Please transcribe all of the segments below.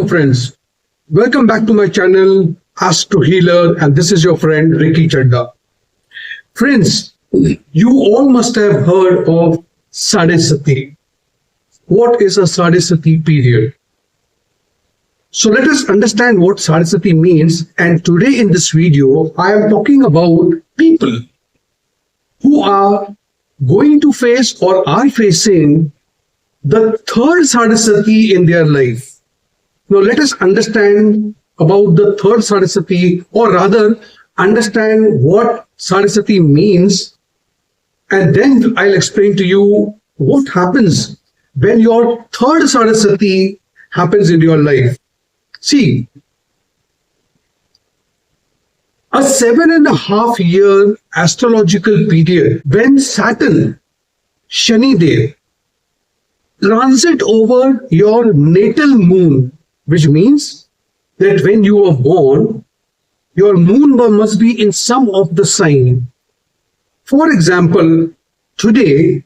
friends. Welcome back to my channel, Astro Healer, and this is your friend Ricky Chadda. Friends, you all must have heard of Sade Sati. What is a Sade Sati period? So let us understand what Sade Sati means, and today in this video, I am talking about people who are going to face or are facing the third Sade Sati in their life. Now let us understand about the third Sade Sati, or rather understand what Sade Sati means, and then I'll explain to you what happens when your third Sade Sati happens in your life. See, a 7.5 year astrological period when Saturn, Shani Dev, transit over your natal moon, which means that when you were born, your moon must be in some of the sign. For example, today,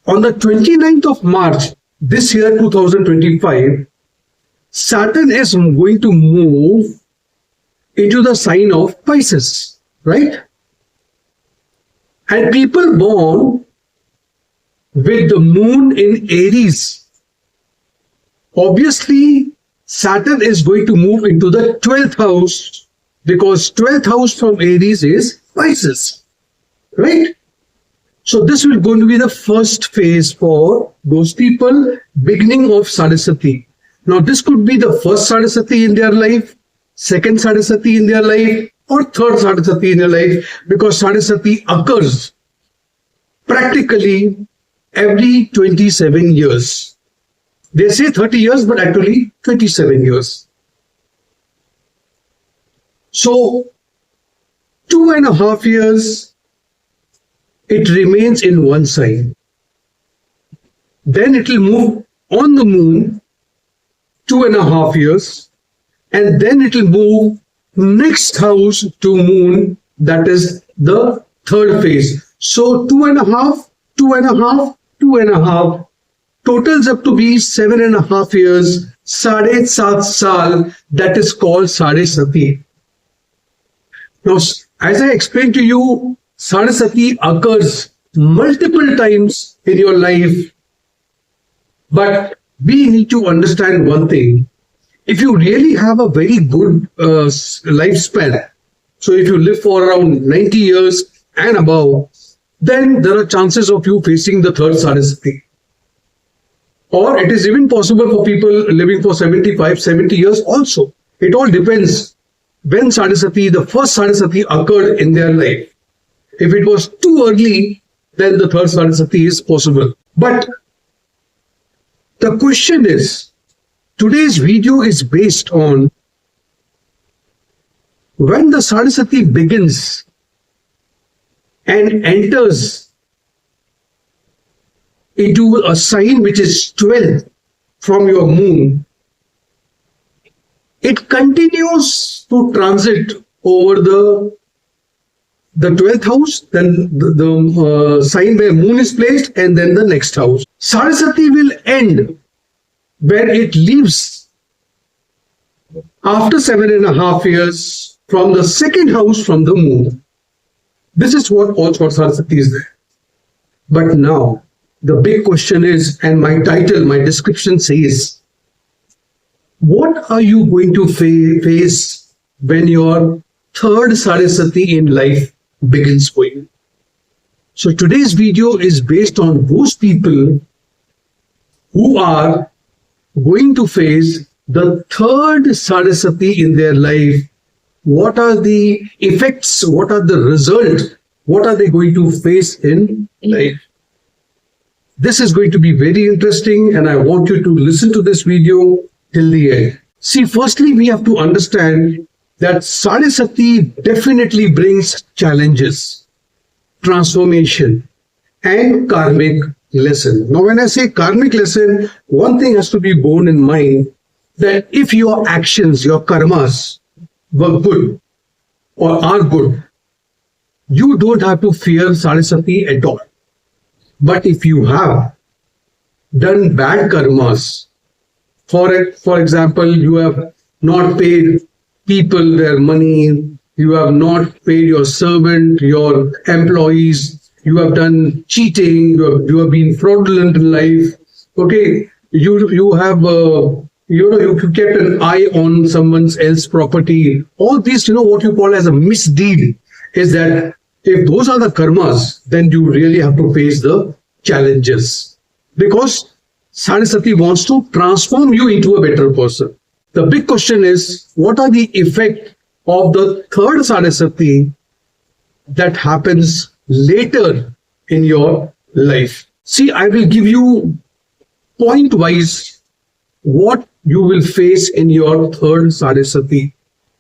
on the 29th of March, this year 2025, Saturn is going to move into the sign of Pisces, right? And people born with the moon in Aries, obviously Saturn is going to move into the 12th house, because 12th house from Aries is Pisces, right? So this will going to be the first phase for those people, beginning of Sade Sati. Now this could be the first Sade Sati in their life, second Sade Sati in their life, or third Sade Sati in their life, because Sade Sati occurs practically every 27 years. They say 30 years, but actually 27 years. So 2.5 years, it remains in one sign. Then it will move on the moon 2.5 years, and then it will move next house to moon, that is the third phase. So 2.5, 2.5, 2.5 totals up to be 7.5 years, Sade Sat Saal, that is called Sade Sati. Now, as I explained to you, Sade Sati occurs multiple times in your life, but we need to understand one thing. If you really have a very good lifespan, so if you live for around 90 years and above, then there are chances of you facing the third Sade Sati. Or it is even possible for people living for 75, 70 years also. It all depends when Sade Sati, the first Sade Sati occurred in their life. If it was too early, then the third Sade Sati is possible. But the question is, today's video is based on when the Sade Sati begins and enters into a sign which is 12 from your moon, it continues to transit over the 12th house, then the sign where moon is placed, and then the next house. Sade Sati will end where it leaves after 7.5 years from the second house from the moon. This is what all for Sade Sati is there. But now, the big question is, and my title, my description says, what are you going to face when your third Sade Sati in life begins for you? So today's video is based on those people who are going to face the third Sade Sati in their life. What are the effects? What are the results? What are they going to face in life? This is going to be very interesting, and I want you to listen to this video till the end. See, firstly, we have to understand that Sade Sati definitely brings challenges, transformation, and karmic lesson. Now, when I say karmic lesson, one thing has to be borne in mind, that if your actions, your karmas were good or are good, you don't have to fear Sade Sati at all. But if you have done bad karmas, For example, you have not paid people their money, you have not paid your servant, your employees, you have done cheating, you have been fraudulent in life. Okay, you have you kept an eye on someone else's property. All these, what you call as a misdeed, is that if those are the karmas, then you really have to face the challenges, because Sade Sati wants to transform you into a better person. The big question is, what are the effect of the third Sade Sati that happens later in your life? See, I will give you point wise what you will face in your third Sade Sati.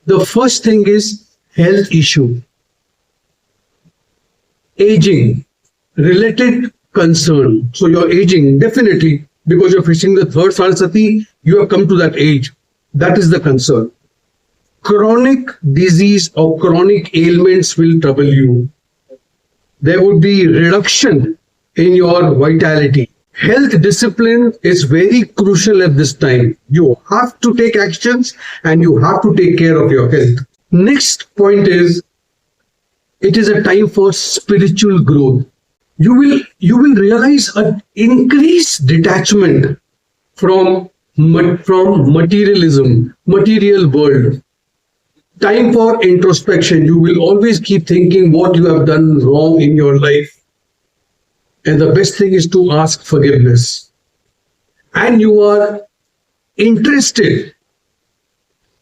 The first thing is health issue, aging, related concern. So you're aging, definitely, because you're facing the third Sade Sati, you have come to that age. That is the concern. Chronic disease or chronic ailments will trouble you. There would be reduction in your vitality. Health discipline is very crucial at this time. You have to take actions and you have to take care of your health. Next point is, it is a time for spiritual growth. You will realize an increased detachment from materialism, material world. Time for introspection. You will always keep thinking what you have done wrong in your life. And the best thing is to ask forgiveness. And you are interested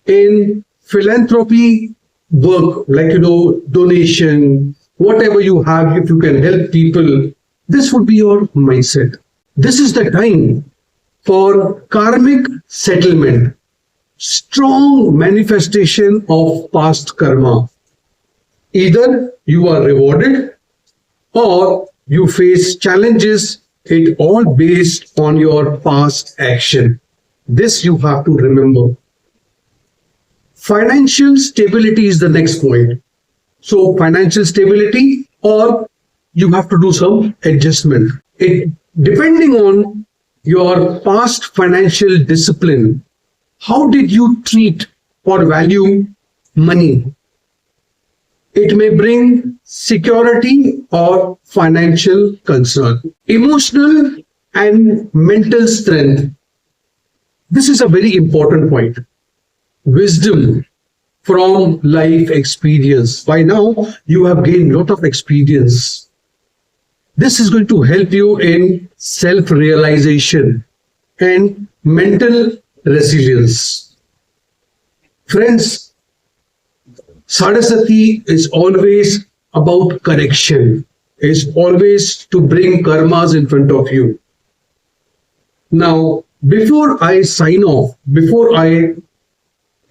in philanthropy work, like, donation, whatever you have, if you can help people, this would be your mindset. This is the time for karmic settlement, strong manifestation of past karma. Either you are rewarded or you face challenges, it all based on your past action. This you have to remember. Financial stability is the next point. So financial stability, or you have to do some adjustment. It depending on your past financial discipline. How did you treat or value money? It may bring security or financial concern. Emotional and mental strength. This is a very important point. Wisdom from life experience. By now, you have gained a lot of experience. This is going to help you in self-realization and mental resilience. Friends, Sade Sati is always about correction, is always to bring karmas in front of you. Now, before I sign off, before I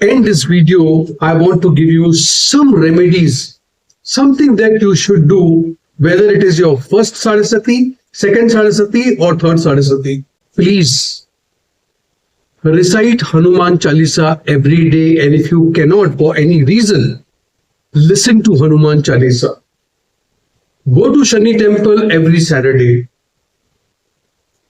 end this video, I want to give you some remedies, something that you should do, whether it is your first Sade Sati, second Sade Sati, or third Sade Sati. Please recite Hanuman Chalisa every day, and if you cannot for any reason, listen to Hanuman Chalisa. Go to Shani temple every Saturday.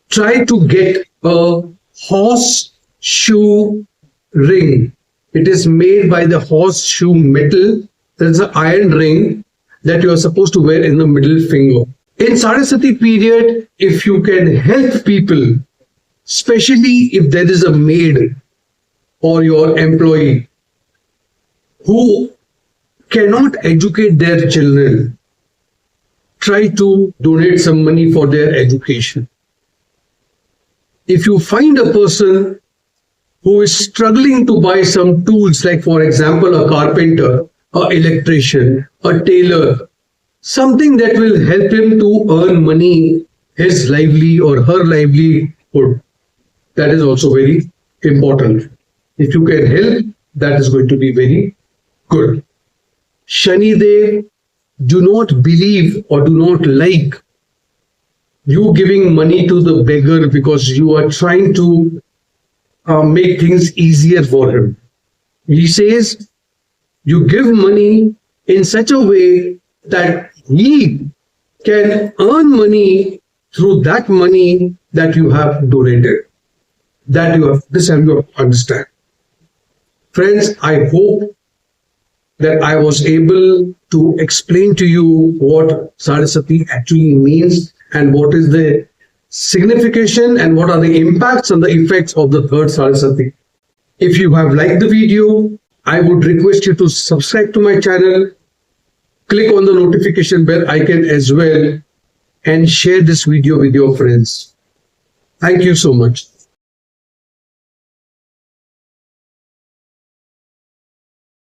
Try to get a horseshoe ring. It is made by the horseshoe metal. There is an iron ring that you are supposed to wear in the middle finger. In Sade Sati period, if you can help people, especially if there is a maid or your employee who cannot educate their children, try to donate some money for their education. If you find a person who is struggling to buy some tools, like for example a carpenter, an electrician, a tailor, something that will help him to earn money, his lively or her livelihood, that is also very important. If you can help, that is going to be very good. Shani Dev do not believe or do not like you giving money to the beggar because you are trying to make things easier for him. He says you give money in such a way that he can earn money through that money that you have donated. this you have to understand. Friends, I hope that I was able to explain to you what Sade Sati actually means and what is the signification and what are the impacts and the effects of the third Sade Sati. If you have liked the video, I would request you to subscribe to my channel, click on the notification bell icon as well, and share this video with your friends. Thank you so much.